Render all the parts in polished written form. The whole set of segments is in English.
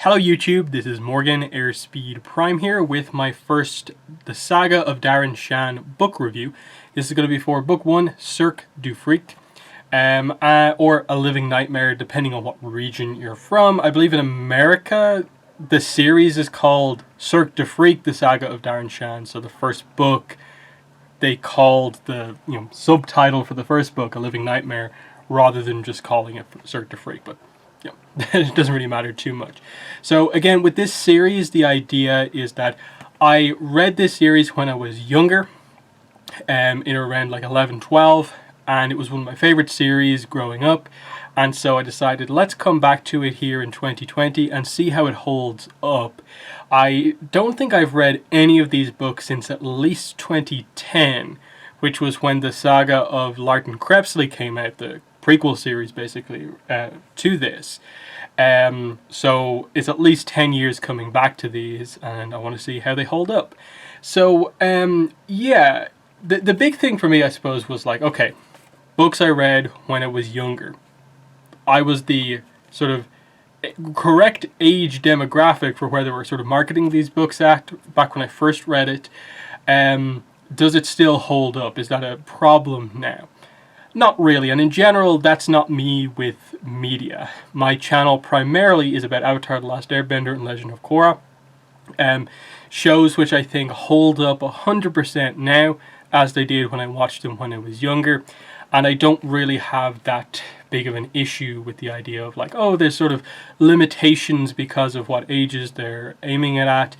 Hello YouTube, this is Morgan Airspeed Prime here with my first The Saga of Darren Shan book review. This is going to be for book 1, Cirque Du Freak, or A Living Nightmare, depending on what region you're from. I believe in America, the series is called Cirque Du Freak, The Saga of Darren Shan. So the first book, they called the subtitle for the first book, A Living Nightmare, rather than just calling it Cirque Du Freak. But it doesn't really matter too much. So again, with this series, the idea is that I read this series when I was younger, in around like 11, 12, and it was one of my favorite series growing up. And so I decided, let's come back to it here in 2020 and see how it holds up. I don't think I've read any of these books since at least 2010, which was when the Saga of Darren Shan came out, the prequel series basically to this. So it's at least 10 years coming back to these, and I want to see how they hold up. So yeah, the big thing for me, I suppose, was like, okay, books I read when I was younger. I was the sort of correct age demographic for where they were sort of marketing these books at back when I first read it. Does it still hold up? Is that a problem now? Not really, and in general, that's not me with media. My channel primarily is about Avatar: The Last Airbender and Legend of Korra. Shows which I think hold up 100% now, as they did when I watched them when I was younger. And I don't really have that big of an issue with the idea of like, oh, there's sort of limitations because of what ages they're aiming it at.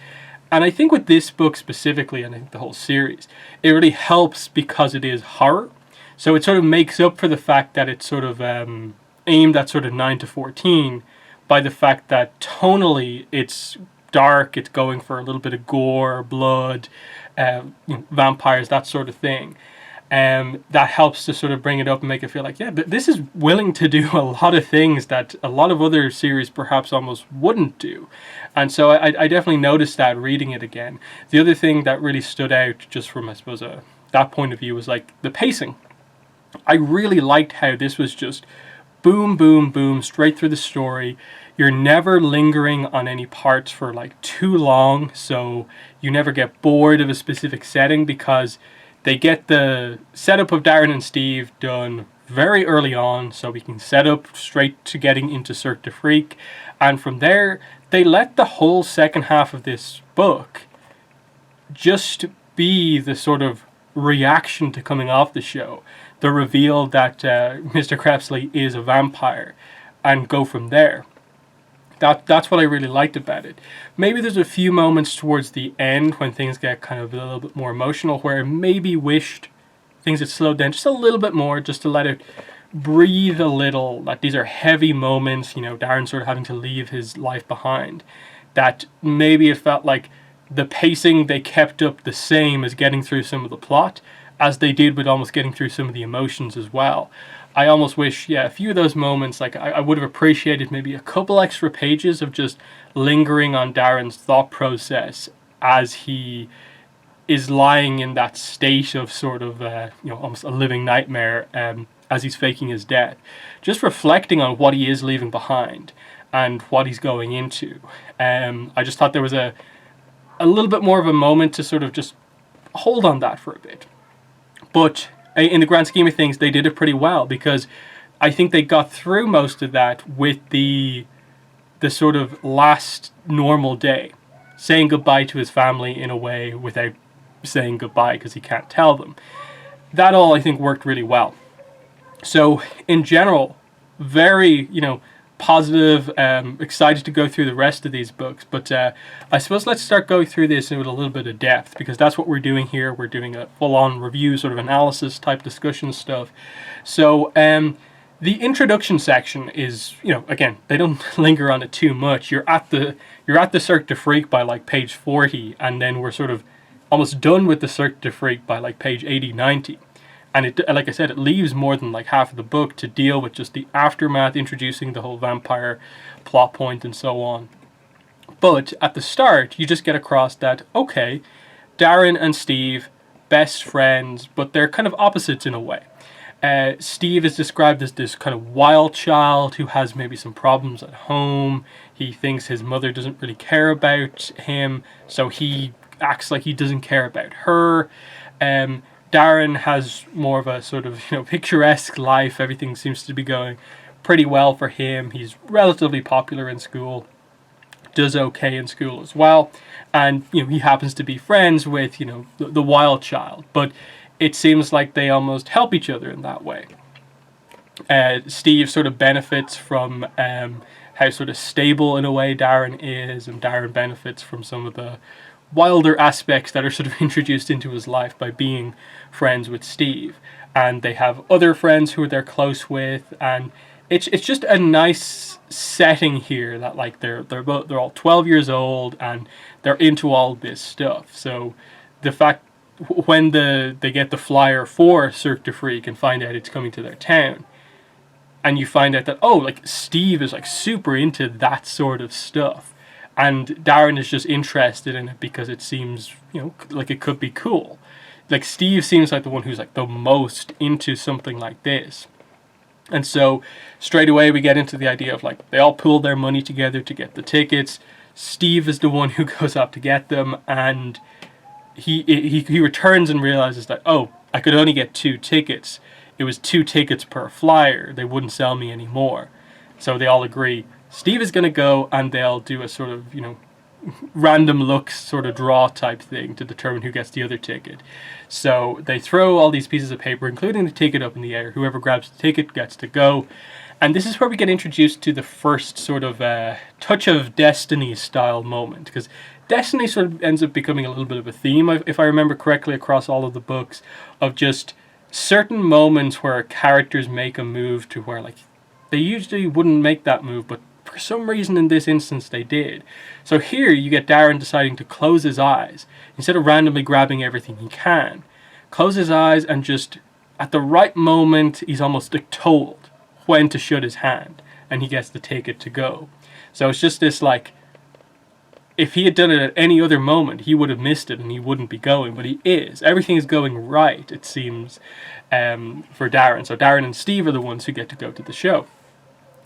And I think with this book specifically, and I think the whole series, it really helps because it is horror. So it sort of makes up for the fact that it's sort of aimed at sort of 9 to 14 by the fact that tonally it's dark, it's going for a little bit of gore, blood, vampires, that sort of thing. That helps to sort of bring it up and make it feel like, yeah, but this is willing to do a lot of things that a lot of other series perhaps almost wouldn't do. And so I definitely noticed that reading it again. The other thing that really stood out just from, I suppose, that point of view was like the pacing. I really liked how this was just boom, boom, boom, straight through the story. You're never lingering on any parts for like too long, so you never get bored of a specific setting because they get the setup of Darren and Steve done very early on, so we can set up straight to getting into Cirque Du Freak. And from there, they let the whole second half of this book just be the sort of reaction to coming off the show. The reveal that Mr. Krebsley is a vampire, and go from there. That's what I really liked about it. Maybe there's a few moments towards the end when things get kind of a little bit more emotional where I maybe wished things had slowed down just a little bit more, just to let it breathe a little. That these are heavy moments, Darren sort of having to leave his life behind. That maybe it felt like the pacing they kept up the same as getting through some of the plot, as they did with almost getting through some of the emotions as well. I almost wish, a few of those moments, like I would have appreciated maybe a couple extra pages of just lingering on Darren's thought process as he is lying in that state of sort of, almost a living nightmare as he's faking his death. Just reflecting on what he is leaving behind and what he's going into. I just thought there was a little bit more of a moment to sort of just hold on that for a bit. But in the grand scheme of things, they did it pretty well, because I think they got through most of that with the sort of last normal day, saying goodbye to his family in a way without saying goodbye because he can't tell them. That all, I think, worked really well. So in general, very, positive, excited to go through the rest of these books. But I suppose let's start going through this with a little bit of depth, because that's what we're doing here. We're doing a full-on review, sort of analysis type discussion stuff. So the introduction section is, again, they don't linger on it too much. You're at the Cirque Du Freak by like page 40, and then we're sort of almost done with the Cirque Du Freak by like page 80, 90. And it, like I said, it leaves more than like half of the book to deal with just the aftermath, introducing the whole vampire plot point and so on. But at the start, you just get across that, okay, Darren and Steve, best friends, but they're kind of opposites in a way. Steve is described as this kind of wild child who has maybe some problems at home. He thinks his mother doesn't really care about him, so he acts like he doesn't care about her. Darren has more of a sort of, picturesque life. Everything seems to be going pretty well for him. He's relatively popular in school, does okay in school as well, and he happens to be friends with the wild child, but it seems like they almost help each other in that way. Steve sort of benefits from how sort of stable in a way Darren is, and Darren benefits from some of the wilder aspects that are sort of introduced into his life by being friends with Steve. And they have other friends who they're close with, and it's just a nice setting here that like they're all 12 years old and they're into all this stuff. So the fact when they get the flyer for Cirque Du Freak and find out it's coming to their town, and you find out that like Steve is like super into that sort of stuff, and Darren is just interested in it because it seems like it could be cool. Like Steve seems like the one who's like the most into something like this. And so straight away we get into the idea of like they all pool their money together to get the tickets. Steve is the one who goes up to get them, and he returns and realizes that, I could only get 2 tickets. It was 2 tickets per flyer. They wouldn't sell me any more. So they all agree Steve is going to go, and they'll do a sort of, random looks sort of draw type thing to determine who gets the other ticket. So they throw all these pieces of paper, including the ticket, up in the air. Whoever grabs the ticket gets to go. And this is where we get introduced to the first sort of touch of Destiny style moment, because Destiny sort of ends up becoming a little bit of a theme, if I remember correctly, across all of the books, of just certain moments where characters make a move to where like they usually wouldn't make that move, but for some reason in this instance they did. So here you get Darren deciding to close his eyes instead of randomly grabbing everything he can. Close his eyes, and just at the right moment he's almost like told when to shut his hand, and he gets to take it to go. So it's just this like, if he had done it at any other moment he would have missed it and he wouldn't be going, but he is. Everything is going right, it seems, for Darren. So Darren and Steve are the ones who get to go to the show.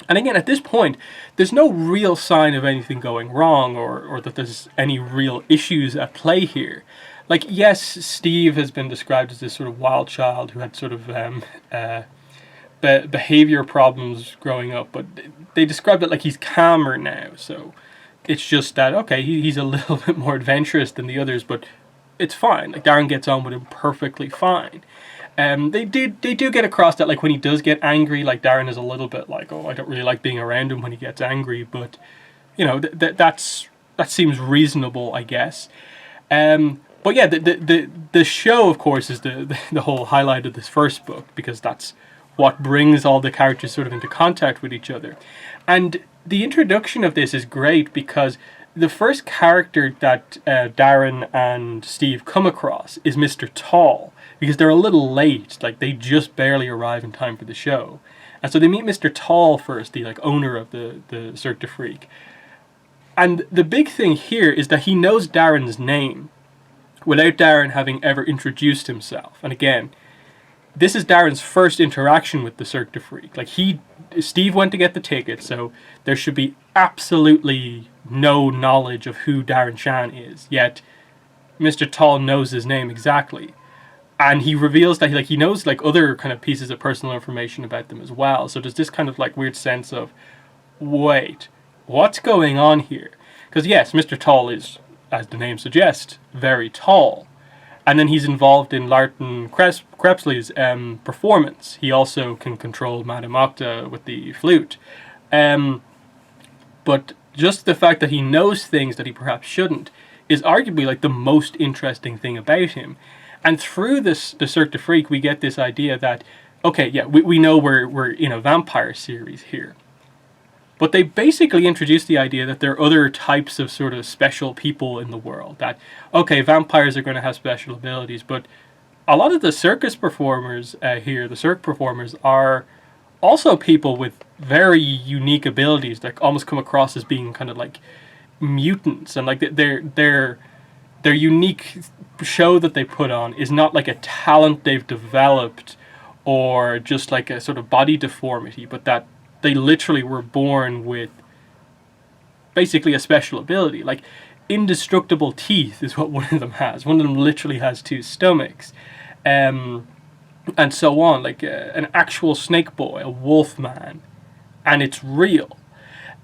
And again, at this point, there's no real sign of anything going wrong, or that there's any real issues at play here. Like, yes, Steve has been described as this sort of wild child who had sort of behavior problems growing up, but they described it like he's calmer now. So it's just that, okay, he's a little bit more adventurous than the others, but it's fine. Like, Darren gets on with him perfectly fine. They do get across that, like, when he does get angry, like, Darren is a little bit like, I don't really like being around him when he gets angry, but that seems reasonable, I guess. But yeah, the show, of course, is the whole highlight of this first book, because that's what brings all the characters sort of into contact with each other. And the introduction of this is great, because the first character that Darren and Steve come across is Mr. Tall, because they're a little late. Like, they just barely arrive in time for the show. And so they meet Mr. Tall first, the like owner of the Cirque Du Freak. And the big thing here is that he knows Darren's name without Darren having ever introduced himself. And again, this is Darren's first interaction with the Cirque Du Freak. Like, Steve went to get the ticket, so there should be absolutely no knowledge of who Darren Shan is. Yet Mr. Tall knows his name exactly. And he reveals that he knows like other kind of pieces of personal information about them as well. So there's this kind of like weird sense of, wait, what's going on here? Because yes, Mr. Tall is, as the name suggests, very tall. And then he's involved in Larton Crepsley's performance. He also can control Madame Octa with the flute. But just the fact that he knows things that he perhaps shouldn't is arguably like the most interesting thing about him. And through the Cirque Du Freak, we get this idea that, okay, yeah, we know we're in a vampire series here. But they basically introduce the idea that there are other types of sort of special people in the world. That, okay, vampires are going to have special abilities, but a lot of the circus performers here, the Cirque performers, are also people with very unique abilities that almost come across as being kind of like mutants. And like their unique show that they put on is not like a talent they've developed or just like a sort of body deformity, but that they literally were born with basically a special ability. Like, indestructible teeth is what one of them has. One of them literally has two stomachs. And so on. Like an actual snake boy, a wolf man. And it's real.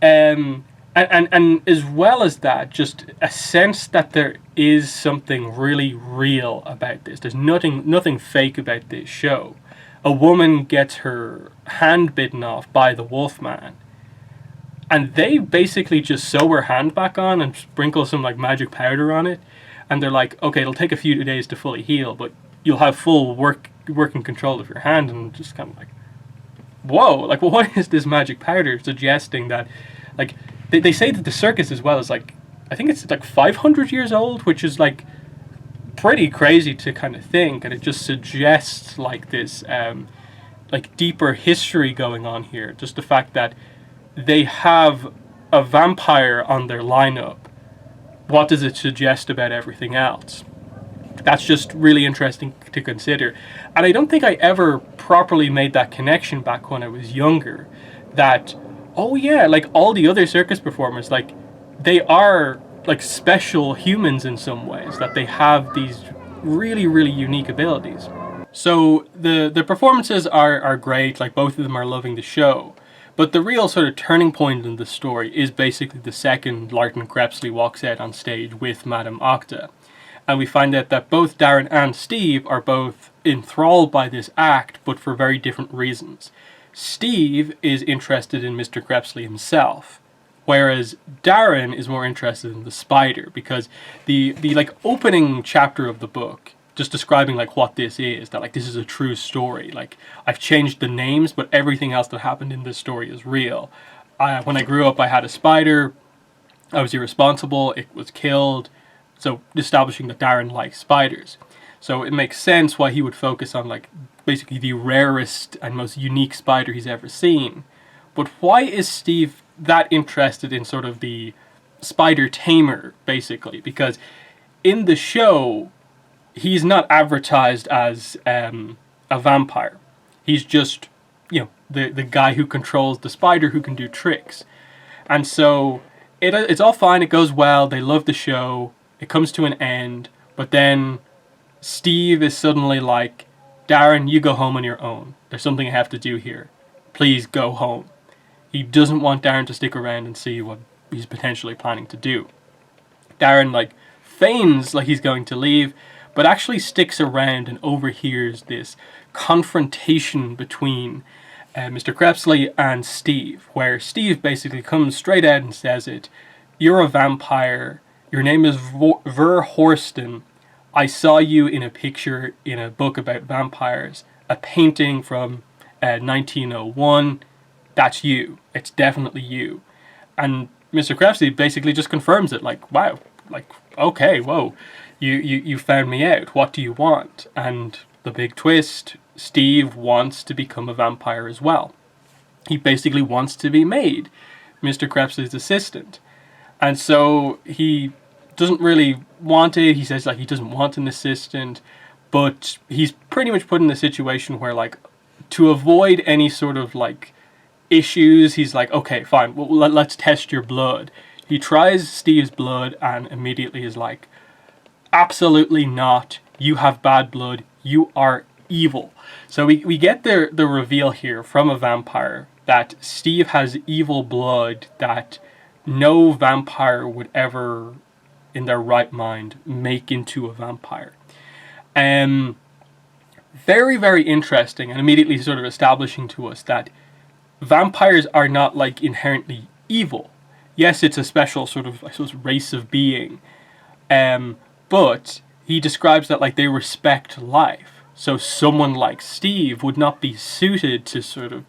And as well as that, just a sense that there is something really real about this. There's nothing fake about this show. A woman gets her hand bitten off by the Wolfman, and they basically just sew her hand back on and sprinkle some like magic powder on it, and they're like, okay, it'll take a few days to fully heal, but you'll have full working control of your hand. And just kind of like, whoa, like what is this magic powder suggesting that, like, they say that the circus as well is like, I think it's like 500 years old, which is like pretty crazy to kind of think, and it just suggests like this like deeper history going on here. Just the fact that they have a vampire on their lineup, what does it suggest about everything else? That's just really interesting to consider. And I don't think I ever properly made that connection back when I was younger, that, oh yeah, like all the other circus performers, like they are like special humans in some ways, that they have these really, really unique abilities. So the performances are great, like both of them are loving the show. But the real sort of turning point in the story is basically the second Larkin Crepsley walks out on stage with Madame Octa. And we find out that both Darren and Steve are both enthralled by this act, but for very different reasons. Steve is interested in Mr. Crepsley himself, whereas Darren is more interested in the spider, because the like opening chapter of the book, just describing like what this is, that like this is a true story. Like, I've changed the names, but everything else that happened in this story is real. When I grew up, I had a spider. I was irresponsible. It was killed. So establishing that Darren likes spiders. So it makes sense why he would focus on like basically the rarest and most unique spider he's ever seen. But why is Steve that interested in sort of the spider tamer, basically? Because in the show, he's not advertised as a vampire. He's just, you know, the guy who controls the spider, who can do tricks. And so it's all fine. It goes well. They love the show. It comes to an end. But then Steve is suddenly like, Darren, you go home on your own. There's something I have to do here. Please go home. He doesn't want Darren to stick around and see what he's potentially planning to do. Darren like feigns like he's going to leave, but actually sticks around and overhears this confrontation between Mr. Crepsley and Steve, where Steve basically comes straight out and says it. You're a vampire. Your name is Ver Horston. I saw you in a picture in a book about vampires, a painting from 1901. That's you. It's definitely you. And Mr. Crepsley basically just confirms it, like, wow, like, okay, whoa, you found me out. What do you want? And the big twist, Steve wants to become a vampire as well. He basically wants to be made Mr. Crepsley's assistant. And so he doesn't really want it. He says like he doesn't want an assistant, but he's pretty much put in a situation where, like, to avoid any sort of like issues, he's like, okay, fine, well, let's test your blood. He tries Steve's blood and immediately is like, absolutely not. You have bad blood. You are evil. So we get the reveal here from a vampire that Steve has evil blood that no vampire would ever, in their right mind, make into a vampire. Very, very interesting, and immediately sort of establishing to us that vampires are not like inherently evil. Yes, it's a special sort of, I suppose, race of being. But he describes that like they respect life. So someone like Steve would not be suited to sort of,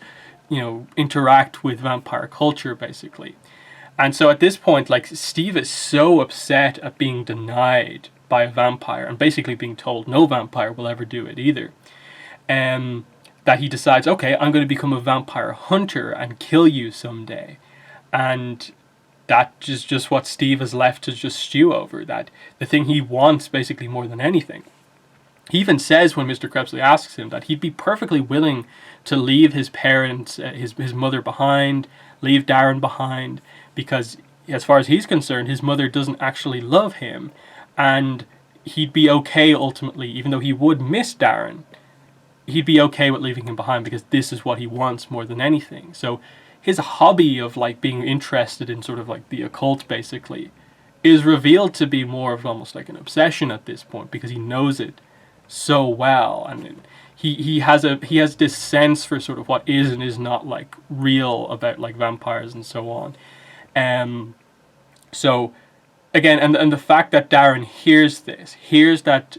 you know, interact with vampire culture, basically. And so at this point, like, Steve is so upset at being denied by a vampire and basically being told no vampire will ever do it either, that he decides, okay, I'm going to become a vampire hunter and kill you someday. And that is just what Steve is left to just stew over, that the thing he wants basically more than anything. He even says when Mr. Krebsley asks him that he'd be perfectly willing to leave his parents, his mother behind, leave Darren behind, because as far as he's concerned, his mother doesn't actually love him, and he'd be okay ultimately, even though he would miss Darren, he'd be okay with leaving him behind because this is what he wants more than anything. So his hobby of like being interested in sort of like the occult basically is revealed to be more of almost like an obsession at this point, because he knows it so well, and he has this sense for sort of what is and is not like real about like vampires and so on. So again, and the fact that Darren hears that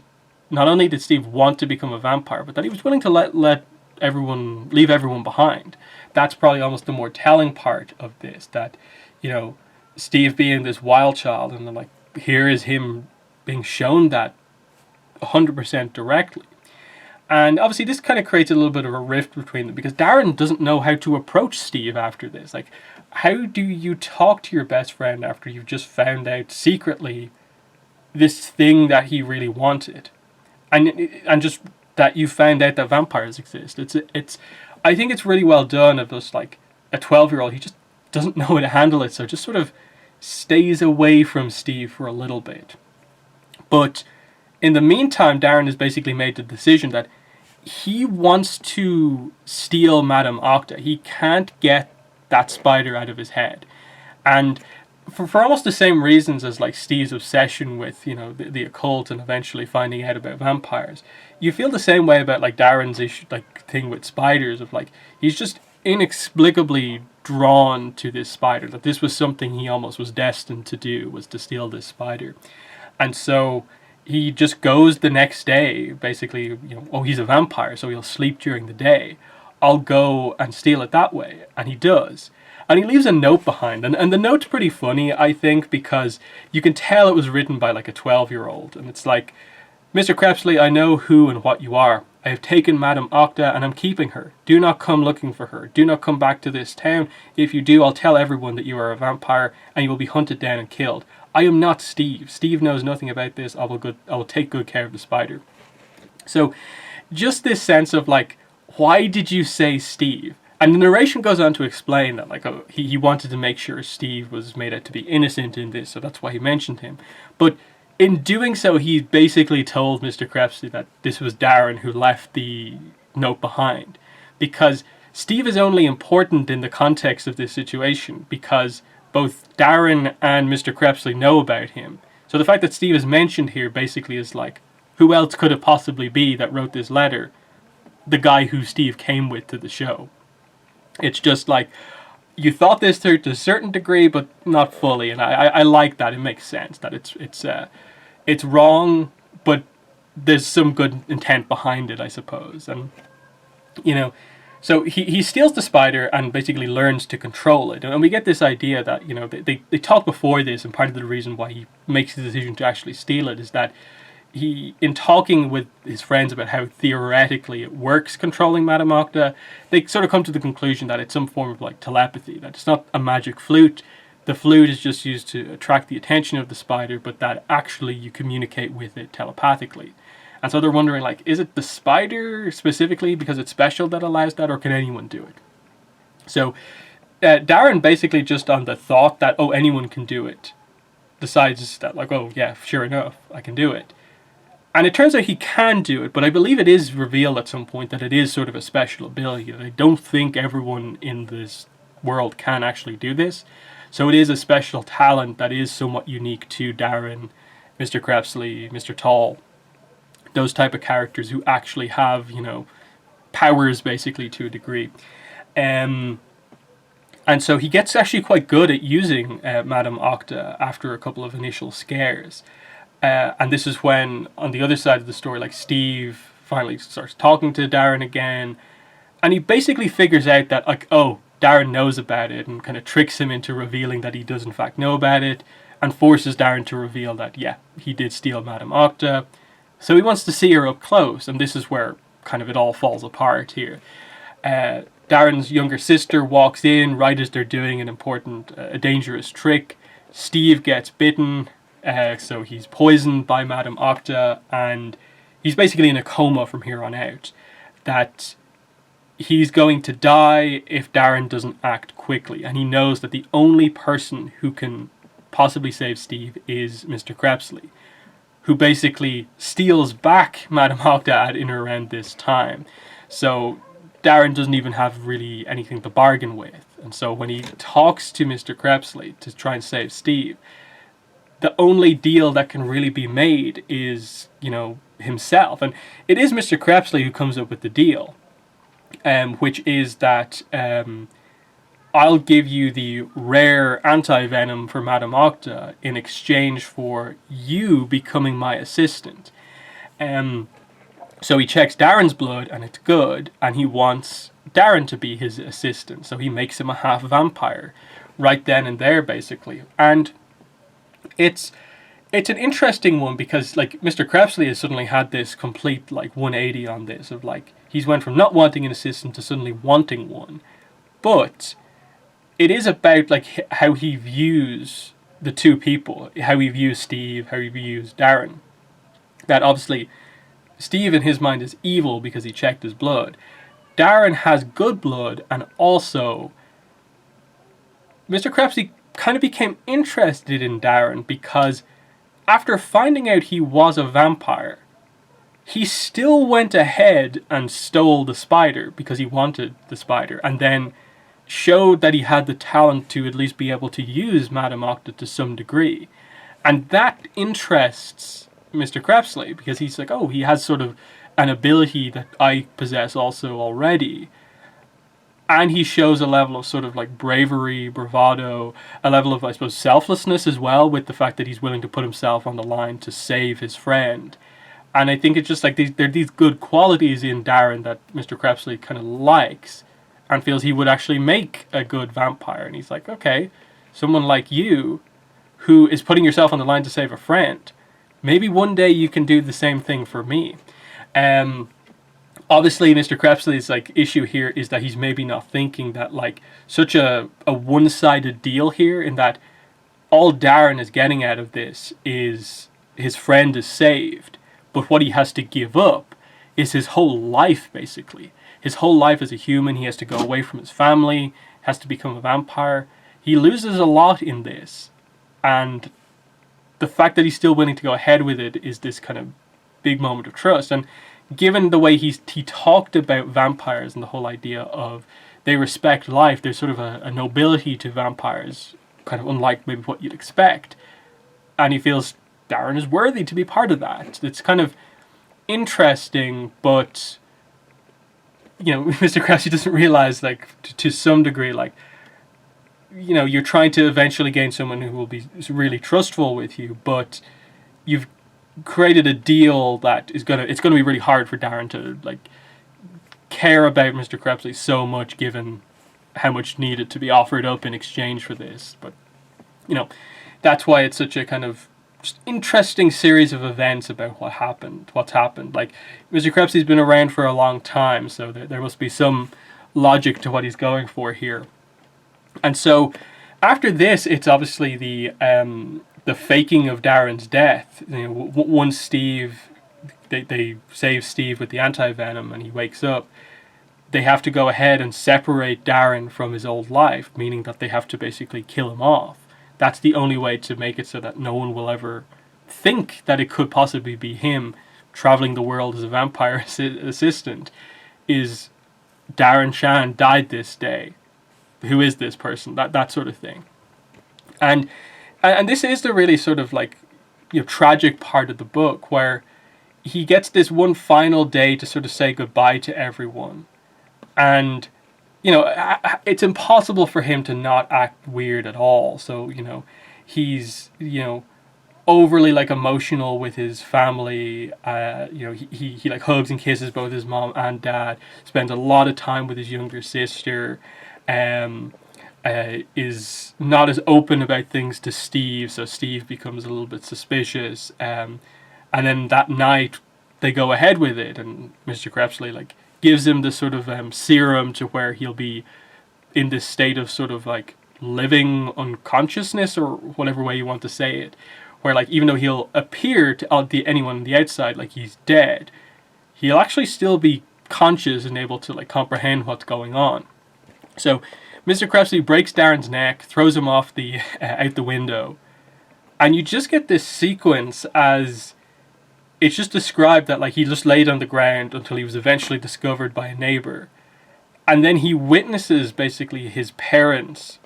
not only did Steve want to become a vampire, but that he was willing to leave everyone behind. That's probably almost the more telling part of this, that, you know, Steve being this wild child, and then like here is him being shown that 100% directly. And obviously this kind of creates a little bit of a rift between them, because Darren doesn't know how to approach Steve after this. Like, how do you talk to your best friend after you've just found out secretly this thing that he really wanted, and just that you found out that vampires exist? It's I think it's really well done of just like a 12-year-old. He just doesn't know how to handle it, so just sort of stays away from Steve for a little bit. But in the meantime, Darren has basically made the decision that he wants to steal Madame Octa. He can't get that spider out of his head. And for almost the same reasons as like Steve's obsession with, you know, the occult and eventually finding out about vampires, you feel the same way about like Darren's issue, like thing with spiders, of like he's just inexplicably drawn to this spider, that this was something he almost was destined to do, was to steal this spider. And so he just goes the next day, basically, you know, oh, he's a vampire, so he'll sleep during the day. I'll go and steal it that way. And he does. And he leaves a note behind. And the note's pretty funny, I think, because you can tell it was written by like a 12-year-old. And it's like, Mr. Krebsley, I know who and what you are. I have taken Madame Octa and I'm keeping her. Do not come looking for her. Do not come back to this town. If you do, I'll tell everyone that you are a vampire and you will be hunted down and killed. I am not Steve. Steve knows nothing about this. I will take good care of the spider. So just this sense of like, why did you say Steve? And the narration goes on to explain that like, oh, he wanted to make sure Steve was made out to be innocent in this, so that's why he mentioned him. But in doing so, he basically told Mr. Krebsley that this was Darren who left the note behind, because Steve is only important in the context of this situation because both Darren and Mr. Krebsley know about him. So the fact that Steve is mentioned here basically is like, who else could it possibly be that wrote this letter? The guy who Steve came with to the show. It's just like, you thought this through to a certain degree, but not fully, and I like that. It makes sense that it's wrong, but there's some good intent behind it, I suppose. And you know, so he steals the spider and basically learns to control it, and we get this idea that, you know, they talked before this, and part of the reason why he makes the decision to actually steal it is that he, in talking with his friends about how theoretically it works controlling Madame Octa, they sort of come to the conclusion that it's some form of like telepathy, that it's not a magic flute. The flute is just used to attract the attention of the spider, but that actually you communicate with it telepathically. And so they're wondering, like, is it the spider specifically because it's special that allows that, or can anyone do it? So Darren basically, just on the thought that, oh, anyone can do it, decides that, like, oh yeah, sure enough, I can do it. And it turns out he can do it, but I believe it is revealed at some point that it is sort of a special ability. I don't think everyone in this world can actually do this. So it is a special talent that is somewhat unique to Darren, Mr. Krebsley, Mr. Tall, those type of characters who actually have, you know, powers basically to a degree. And so he gets actually quite good at using Madame Octa after a couple of initial scares. And this is when, on the other side of the story, like, Steve finally starts talking to Darren again, and he basically figures out that, like, oh, Darren knows about it, and kind of tricks him into revealing that he does in fact know about it, and forces Darren to reveal that, yeah, he did steal Madame Octa. So he wants to see her up close, and this is where kind of it all falls apart here. Darren's younger sister walks in right as they're doing an important, a dangerous trick. Steve gets bitten. So he's poisoned by Madame Octa, and he's basically in a coma from here on out, that he's going to die if Darren doesn't act quickly, and he knows that the only person who can possibly save Steve is Mr. Krebsley, who basically steals back Madame Hogdad in around this time. So Darren doesn't even have really anything to bargain with. And so when he talks to Mr. Krebsley to try and save Steve, the only deal that can really be made is, himself. And it is Mr. Krebsley who comes up with the deal, which is that I'll give you the rare anti-venom for Madame Octa in exchange for you becoming my assistant. So he checks Darren's blood and it's good, and he wants Darren to be his assistant. So he makes him a half vampire right then and there, basically. And it's an interesting one because, like, Mr. Krebsley has suddenly had this complete, 180 on this of, he's went from not wanting an assistant to suddenly wanting one. But it is about, how he views the two people, how he views Steve, how he views Darren. That obviously Steve in his mind is evil because he checked his blood. Darren has good blood, and also Mr. Krebsley kind of became interested in Darren because after finding out he was a vampire, he still went ahead and stole the spider because he wanted the spider, and then showed that he had the talent to at least be able to use Madame Octa to some degree. And that interests Mr. Krebsley because he's like, oh, he has sort of an ability that I possess also already. And he shows a level of sort of bravery, bravado, a level of, I suppose, selflessness as well, with the fact that he's willing to put himself on the line to save his friend. And I think it's just there are these good qualities in Darren that Mr. Krebsley kind of likes and feels he would actually make a good vampire. And he's like, okay, someone like you who is putting yourself on the line to save a friend, maybe one day you can do the same thing for me. Obviously, Mr. Krebsley's issue here is that he's maybe not thinking that such a one-sided deal here, in that all Darren is getting out of this is his friend is saved, but what he has to give up is his whole life, basically. His whole life as a human. He has to go away from his family, has to become a vampire. He loses a lot in this, and the fact that he's still willing to go ahead with it is this kind of big moment of trust. And given the way he talked about vampires and the whole idea of they respect life, there's sort of a nobility to vampires, kind of unlike maybe what you'd expect. And he feels Darren is worthy to be part of that. It's kind of interesting, but Mr. Krebsley doesn't realize, to some degree, you're trying to eventually gain someone who will be really trustful with you, but you've created a deal that it's gonna be really hard for Darren to care about Mr. Krebsley so much, given how much needed to be offered up in exchange for this. But that's why it's such a kind of just interesting series of events about what's happened. Mr. Krebsley's been around for a long time, so there must be some logic to what he's going for here. And so after this, it's obviously the faking of Darren's death. Once Steve, they save Steve with the anti-venom and he wakes up, they have to go ahead and separate Darren from his old life, meaning that they have to basically kill him off. That's the only way to make it so that no one will ever think that it could possibly be him traveling the world as a vampire assistant, is Darren Shan died this day. Who is this person? That sort of thing. And this is the really sort of tragic part of the book, where he gets this one final day to sort of say goodbye to everyone. And it's impossible for him to not act weird at all. So, he's, overly emotional with his family. He hugs and kisses both his mom and dad, spends a lot of time with his younger sister, is not as open about things to Steve, so Steve becomes a little bit suspicious. And then that night they go ahead with it, and Mr. Krebsley gives him this sort of serum to where he'll be in this state of sort of living unconsciousness, or whatever way you want to say it, where like even though he'll appear to anyone on the outside like he's dead, he'll actually still be conscious and able to like comprehend what's going on. So Mr. Krebsley breaks Darren's neck, throws him off the out the window, and you just get this sequence as it's just described that like he just laid on the ground until he was eventually discovered by a neighbor, and then he witnesses basically his parents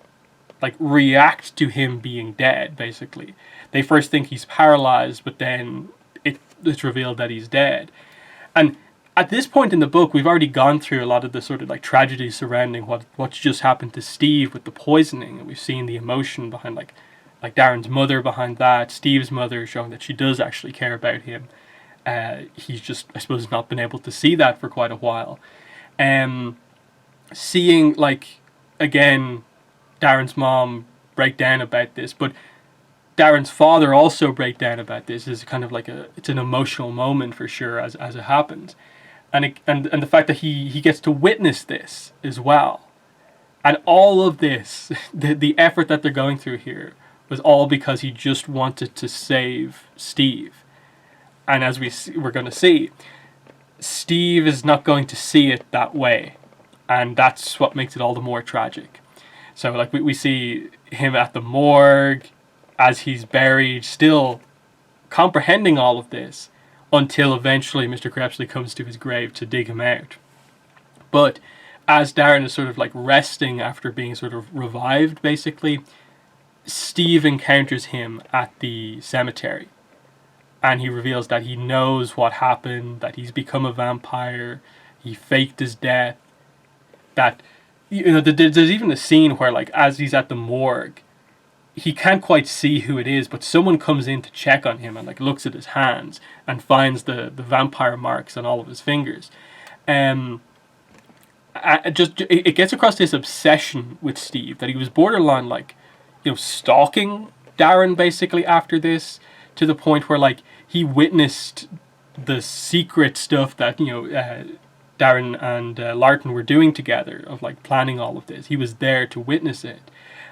like react to him being dead. Basically, they first think he's paralyzed, but then it's revealed that he's dead. And at this point in the book, we've already gone through a lot of the sort of like tragedy surrounding what's just happened to Steve with the poisoning, and we've seen the emotion behind like Darren's mother behind that, Steve's mother showing that she does actually care about him. He's just, I suppose, not been able to see that for quite a while. Seeing like again Darren's mom break down about this, but Darren's father also break down about this is kind of like it's an emotional moment for sure as it happens, and the fact that he gets to witness this as well, and all of this, the effort that they're going through here was all because he just wanted to save Steve, and as we're going to see, Steve is not going to see it that way, and that's what makes it all the more tragic. So like we see him at the morgue as he's buried, still comprehending all of this, until eventually Mr. Krebsley comes to his grave to dig him out. But as Darren is sort of like resting after being sort of revived, basically, Steve encounters him at the cemetery. And he reveals that he knows what happened, that he's become a vampire, he faked his death, that, you know, there's even a scene where, like, as he's at the morgue, he can't quite see who it is, but someone comes in to check on him and, like, looks at his hands and finds the vampire marks on all of his fingers. It gets across this obsession with Steve, that he was borderline, like, you know, stalking Darren, basically, after this, to the point where, like, he witnessed the secret stuff that, you know, Darren and Larton were doing together, of like planning all of this. He was there to witness it,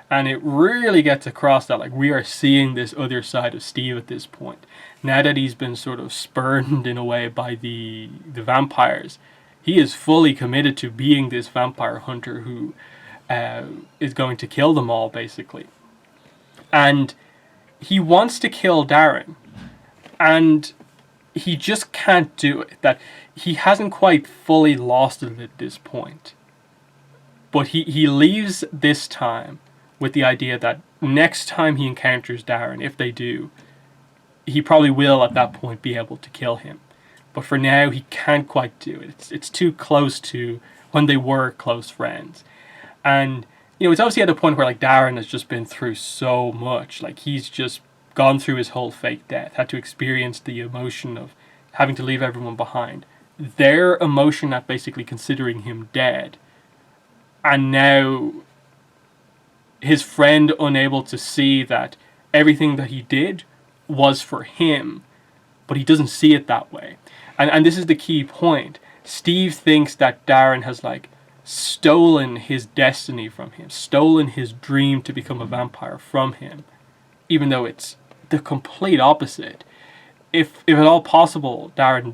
and it really gets across that like we are seeing this other side of Steve at this point. Now that he's been sort of spurned in a way by the vampires, he is fully committed to being this vampire hunter who is going to kill them all, basically. And he wants to kill Darren, and he just can't do it. That he hasn't quite fully lost it at this point. But he leaves this time with the idea that next time he encounters Darren, if they do, he probably will at that point be able to kill him. But for now, he can't quite do it. It's too close to when they were close friends. And, you know, it's obviously at a point where, like, Darren has just been through so much. Like, he's just gone through his whole fake death, had to experience the emotion of having to leave everyone behind. Their emotion at basically considering him dead. And now his friend unable to see that everything that he did was for him, but he doesn't see it that way. And this is the key point. Steve thinks that Darren has, like, stolen his destiny from him, stolen his dream to become a vampire from him, even though it's the complete opposite. If at all possible, Darren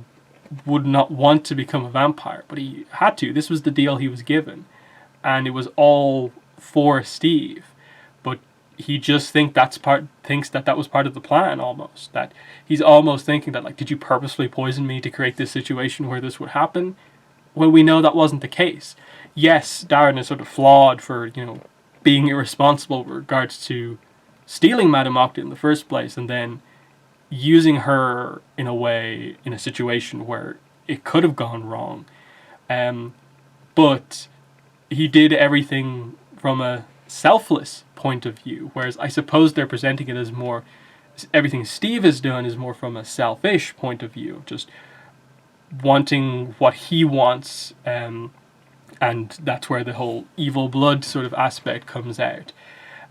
would not want to become a vampire, but he had to. This was the deal he was given, and it was all for Steve. But he just thinks that was part of the plan, almost. That he's almost thinking that, like, did you purposely poison me to create this situation where this would happen? Well, we know that wasn't the case. Yes, Darren is sort of flawed for, you know, being irresponsible with regards to stealing Madame Octa in the first place, and then using her in a way, in a situation where it could have gone wrong. But he did everything from a selfless point of view, whereas I suppose they're presenting it as more, everything Steve has done is more from a selfish point of view, just wanting what he wants, and that's where the whole evil blood sort of aspect comes out.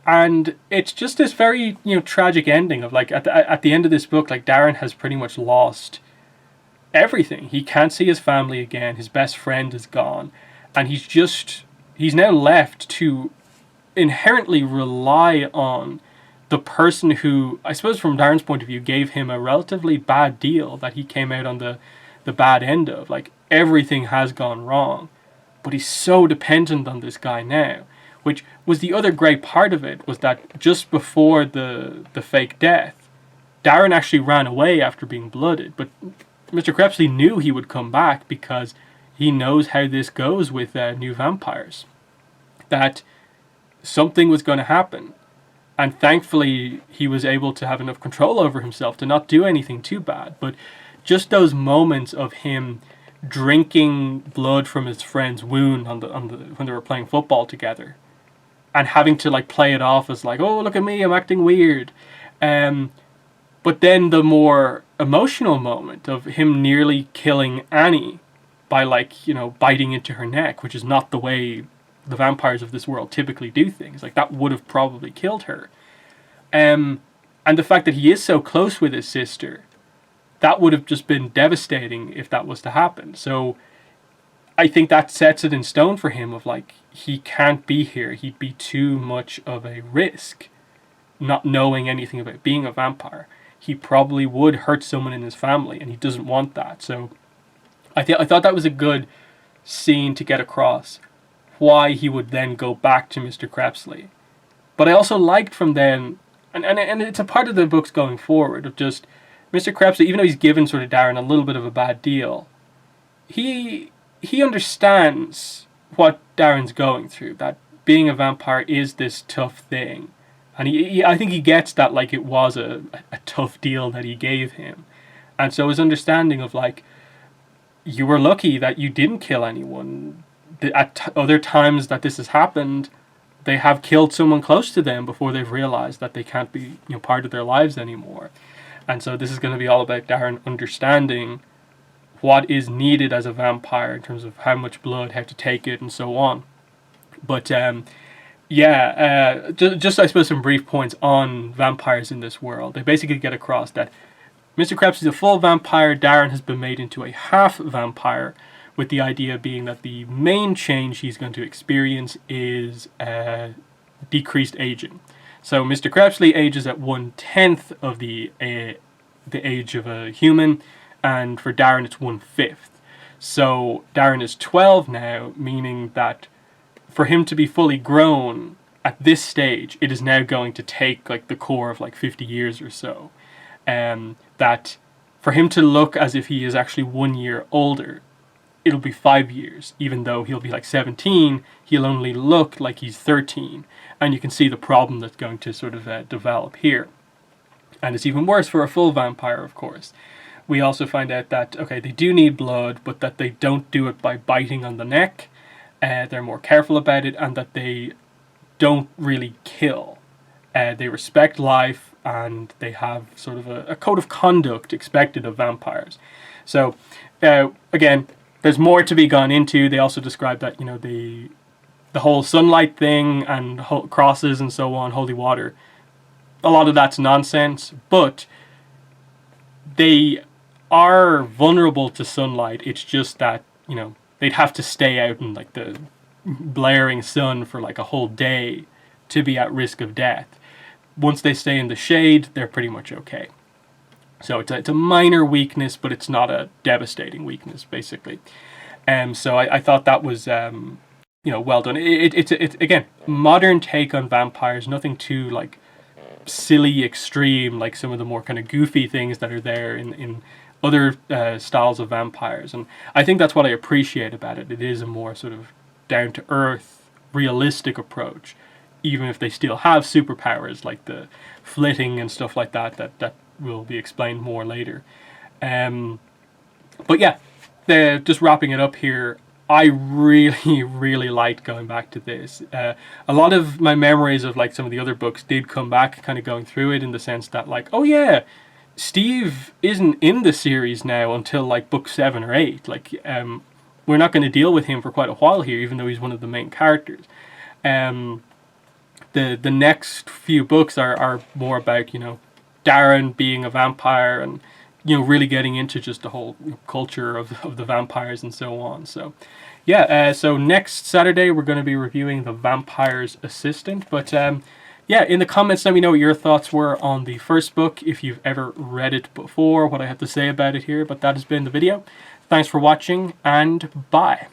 And it's just this very, you know, tragic ending of, like, at the end of this book, like, Darren has pretty much lost everything. He can't see his family again. His best friend is gone, and he's now left to inherently rely on the person who, I suppose from Darren's point of view, gave him a relatively bad deal that he came out on the bad end of. Like, everything has gone wrong, but he's so dependent on this guy now, which was the other great part of it, was that just before the fake death, Darren actually ran away after being blooded, but Mr. Krebsley knew he would come back because he knows how this goes with new vampires, that something was going to happen. And thankfully, he was able to have enough control over himself to not do anything too bad. But just those moments of him drinking blood from his friend's wound when they were playing football together, and having to like play it off as like, oh, look at me, I'm acting weird. But then the more emotional moment of him nearly killing Annie by like, you know, biting into her neck, which is not the way the vampires of this world typically do things. Like, that would have probably killed her. And the fact that he is so close with his sister, that would have just been devastating if that was to happen. So I think that sets it in stone for him of like, he can't be here. He'd be too much of a risk not knowing anything about being a vampire. He probably would hurt someone in his family, and he doesn't want that. So I thought that was a good scene to get across why he would then go back to Mr. Krebsley. But I also liked from then, and it's a part of the books going forward, of just Mr. Krebsley, even though he's given sort of Darren a little bit of a bad deal, he understands what Darren's going through, that being a vampire is this tough thing. And I think he gets that, like, it was a tough deal that he gave him. And so his understanding of, like, you were lucky that you didn't kill anyone. At other times that this has happened, they have killed someone close to them before they've realized that they can't be, you know, part of their lives anymore. And so this is going to be all about Darren understanding what is needed as a vampire in terms of how much blood, how to take it, and so on. But just I suppose some brief points on vampires in this world. They basically get across that Mr. Krebs is a full vampire. Darren has been made into a half vampire, with the idea being that the main change he's going to experience is decreased aging. So Mr. Krebsley ages at 1/10 of the age of a human, and for Darren it's 1/5. So Darren is 12 now, meaning that for him to be fully grown at this stage, it is now going to take like the core of like 50 years or so. That for him to look as if he is actually 1 year older, it'll be 5 years. Even though he'll be like 17, he'll only look like he's 13. And you can see the problem that's going to sort of develop here. And it's even worse for a full vampire, of course. We also find out that, okay, they do need blood, but that they don't do it by biting on the neck. They're more careful about it, and that they don't really kill. They respect life, and they have sort of a code of conduct expected of vampires. So, again, there's more to be gone into. They also describe that, you know, the whole sunlight thing and crosses and so on, holy water, a lot of that's nonsense, but they are vulnerable to sunlight. It's just that, you know, they'd have to stay out in like the blaring sun for like a whole day to be at risk of death. Once they stay in the shade, they're pretty much okay. So it's a minor weakness, but it's not a devastating weakness, basically. So I thought that was well done. It's again, modern take on vampires. Nothing too like silly extreme like some of the more kind of goofy things that are there in other styles of vampires. And I think that's what I appreciate about it. It is a more sort of down to earth, realistic approach, even if they still have superpowers like the flitting and stuff like that will be explained more later. But yeah, just wrapping it up here, I really, really liked going back to this. A lot of my memories of like some of the other books did come back kind of going through it, in the sense that like, oh yeah, Steve isn't in the series now until like book 7 or 8. Like, we're not going to deal with him for quite a while here, even though he's one of the main characters. The next few books are more about, you know, Darren being a vampire and, you know, really getting into just the whole culture of the vampires and so on. So yeah, so next Saturday we're going to be reviewing The Vampire's Assistant. But yeah, in the comments let me know what your thoughts were on the first book, if you've ever read it before, what I have to say about it here. But that has been the video. Thanks for watching, and bye.